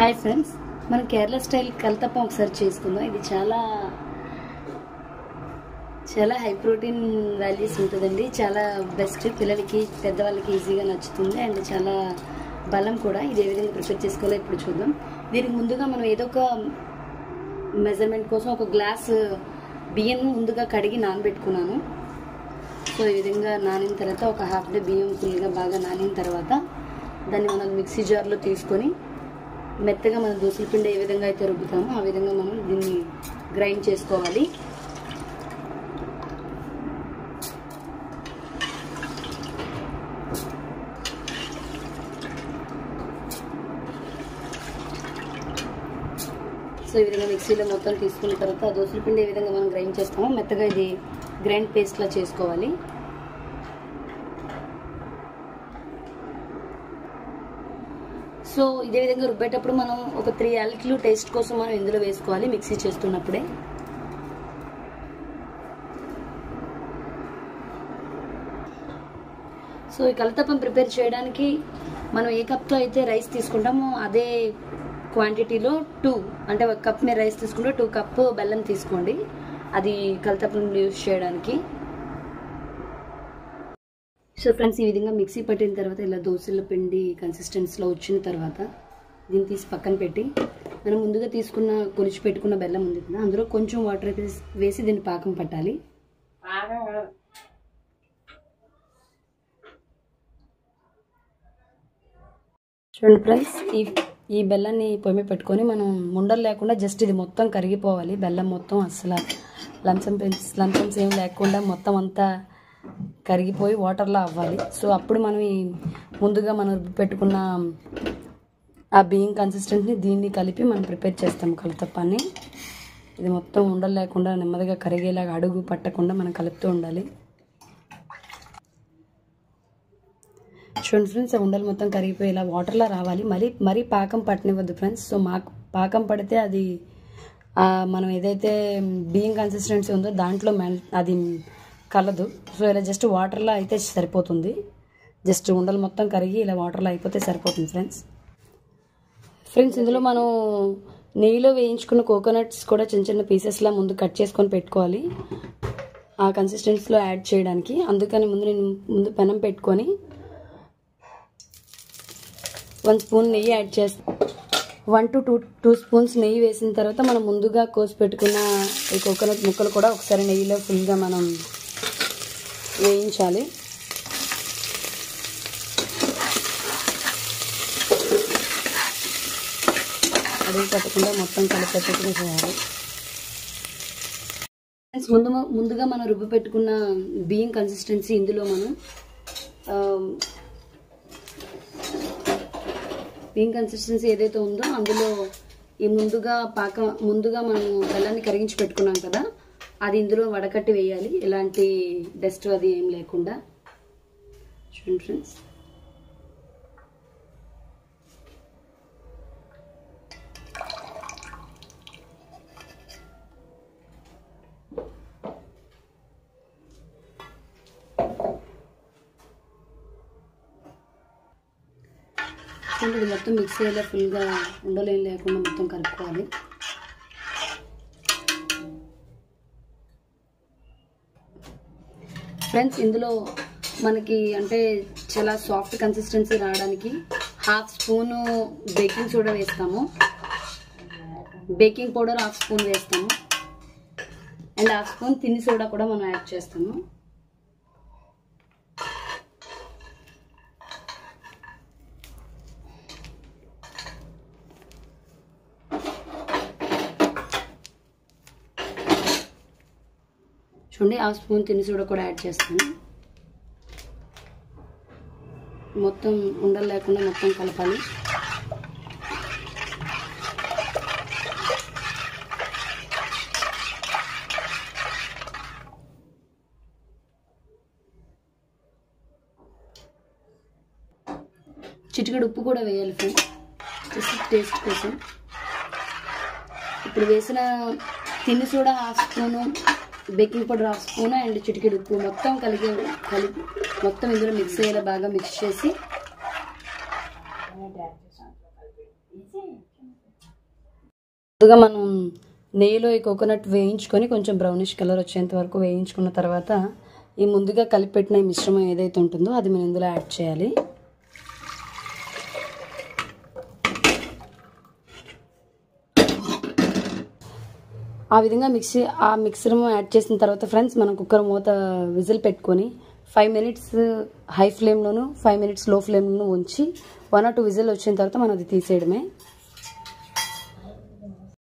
Hi friends, మనం Kerala style kalathappam ఒకసారి చేసుకుందాం. ఇది చాలా హై ప్రోటీన్ వాల్యూస్ ఉంటుందండి. చాలా బెస్ట్, పిల్లలకి పెద్దవాళ్ళకి ఈజీగా నచ్చుతుంది అండ్ చాలా బలం కూడా. ఇది ఏ విధంగా ప్రిపేర్ చేసుకోవాలో ఇప్పుడు చూద్దాం. దీనికి ముందుగా మనం ఏదో ఒక మెజర్మెంట్ కోసం ఒక గ్లాస్ బియ్యం ముందుగా కడిగి నానబెట్టుకున్నాను. సో ఈ విధంగా నానిన తర్వాత ఒక హాఫ్ డే బియ్యం ఫుల్గా బాగా నానిన తర్వాత దాన్ని మనం మిక్సీ జార్లో తీసుకొని మెత్తగా మనం దోసల పిండి ఏ విధంగా అయితే రుబ్బుతామో ఆ విధంగా మనం దీన్ని గ్రైండ్ చేసుకోవాలి. సో ఈ విధంగా మిక్సీలో మొత్తం తీసుకున్న తర్వాత దోసల పిండి ఏ విధంగా మనం గ్రైండ్ చేస్తామో మెత్తగా ఇది గ్రైండ్ పేస్ట్లా చేసుకోవాలి. సో ఇదే విధంగా రుబ్బేటప్పుడు మనం ఒక 3 యాలకులు టేస్ట్ కోసం మనం ఇందులో వేసుకోవాలి మిక్సీ చేస్తున్నప్పుడే. సో ఈ కలతప్పం ప్రిపేర్ చేయడానికి మనం ఏ కప్తో అయితే రైస్ తీసుకుంటామో అదే క్వాంటిటీలో 2 అంటే ఒక కప్ మీరు రైస్ తీసుకుంటే 2 కప్ బెల్లం తీసుకోండి, అది కలతప్పం యూజ్ చేయడానికి. సో ఫ్రెండ్స్, ఈ విధంగా మిక్సీ పట్టిన తర్వాత ఇలా దోసల పిండి కన్సిస్టెన్సీలో వచ్చిన తర్వాత దీన్ని తీసి పక్కన పెట్టి మనం ముందుగా తీసుకున్న కొలిచి పెట్టుకున్న బెల్లం ఉంది కదా, అందులో కొంచెం వాటర్ వేసి దీన్ని పాకం పట్టాలి. చూడండి ఫ్రెండ్స్, ఈ బెల్లాన్ని పొయ్యి పెట్టుకొని మనం ఉండలు లేకుండా జస్ట్ ఇది మొత్తం కరిగిపోవాలి. బెల్లం మొత్తం అసలు లంచమ్స్ ఏం లేకుండా మొత్తం అంతా కరిగిపోయి వాటర్లో అవ్వాలి. సో అప్పుడు మనం ముందుగా మనం పెట్టుకున్న ఆ బియ్యం కన్సిస్టెన్సీని దీన్ని కలిపి మనం ప్రిపేర్ చేస్తాం కలతప్పాన్ని. ఇది మొత్తం ఉండలు లేకుండా నెమ్మదిగా కరిగేలాగా అడుగు పట్టకుండా మనం కలుపుతూ ఉండాలి. చూడండి ఫ్రెండ్స్, ఆ ఉండలు మొత్తం కరిగిపోయి ఇలా వాటర్లో రావాలి. మరీ పాకం పట్టనివ్వద్దు ఫ్రెండ్స్. సో పాకం పడితే అది మనం ఏదైతే బియ్యం కన్సిస్టెన్సీ ఉందో దాంట్లో అది కలదు. సో ఇలా జస్ట్ వాటర్లో అయితే సరిపోతుంది. జస్ట్ ఉండలు మొత్తం కరిగి ఇలా వాటర్లో అయిపోతే సరిపోతుంది ఫ్రెండ్స్. ఇందులో మనం నెయ్యిలో వేయించుకున్న కోకోనట్స్ కూడా చిన్న చిన్న పీసెస్లా ముందు కట్ చేసుకొని పెట్టుకోవాలి ఆ కన్సిస్టెన్సీలో యాడ్ చేయడానికి. అందుకని ముందు పెనం పెట్టుకొని 1 స్పూన్ నెయ్యి యాడ్ చేస్తాం. 1 to 2 స్పూన్స్ నెయ్యి వేసిన తర్వాత మనం ముందుగా కోసి పెట్టుకున్న ఈ కోకోనట్ ముక్కలు కూడా ఒకసారి నెయ్యిలో ఫుల్గా మనం వేయించాలి. అడుగు పట్టకుండా మొత్తం కలిపెట్టుకుని చేయాలి. ముందుగా మనం రుబ్బు పెట్టుకున్న బియ్యం కన్సిస్టెన్సీ ఇందులో మనం బియ్యం కన్సిస్టెన్సీ ఏదైతే ఉందో అందులో ఈ ముందుగా మనం బెల్లాన్ని కరిగించి పెట్టుకున్నాం కదా, అది ఇందులో వడకట్టి వేయాలి. ఎలాంటి డస్ట్ అది ఏం లేకుండా. చూడండి ఫ్రెండ్స్, ఇది మొత్తం మిక్స్ అయ్యేలా ఫుల్గా ఉండలేం లేకుండా మొత్తం కలుపుకోవాలి. ఫ్రెండ్స్, ఇందులో మనకి అంటే చాలా సాఫ్ట్ కన్సిస్టెన్సీ రావడానికి 1/2 స్పూను బేకింగ్ సోడా వేస్తాము, బేకింగ్ పౌడర్ 1/2 స్పూన్ వేస్తాము అండ్ 1/2 స్పూన్ తిని సోడా కూడా మనం యాడ్ చేస్తాము. చూడండి, 1/2 స్పూన్ తిని సోడా కూడా యాడ్ చేస్తాను. మొత్తం ఉండలు లేకుండా మొత్తం కలపాలి. చిటికెడు ఉప్పు కూడా వేయాలి ఫ్రెండ్స్, జస్ట్ టేస్ట్ కోసం. ఇప్పుడు వేసిన తిని soda 1/2 spoon, baking powder 1/2 spoon and చిటికెడు ఉప్పు మొత్తం కలిపి మొత్తం ఇందులో మిక్స్ అయ్యేలా బాగా మిక్స్ చేసి ముందుగా మనం నెయ్యిలో ఈ కోకోనట్ వేయించుకొని కొంచెం బ్రౌనిష్ కలర్ వచ్చేంత వరకు వేయించుకున్న తర్వాత ఈ ముందుగా కలిపెట్టిన ఈ మిశ్రమం ఏదైతే ఉంటుందో అది మనం ఇందులో యాడ్ చేయాలి. ఆ విధంగా మిక్సరం యాడ్ చేసిన తర్వాత ఫ్రెండ్స్ మనం కుక్కర్ మూత విజిల్ పెట్టుకొని 5 మినిట్స్ హై ఫ్లేమ్లోను 5 మినిట్స్ లో ఫ్లేమ్లోను ఉంచి 1 or 2 విజిల్ వచ్చిన తర్వాత మనం అది తీసేయడమే.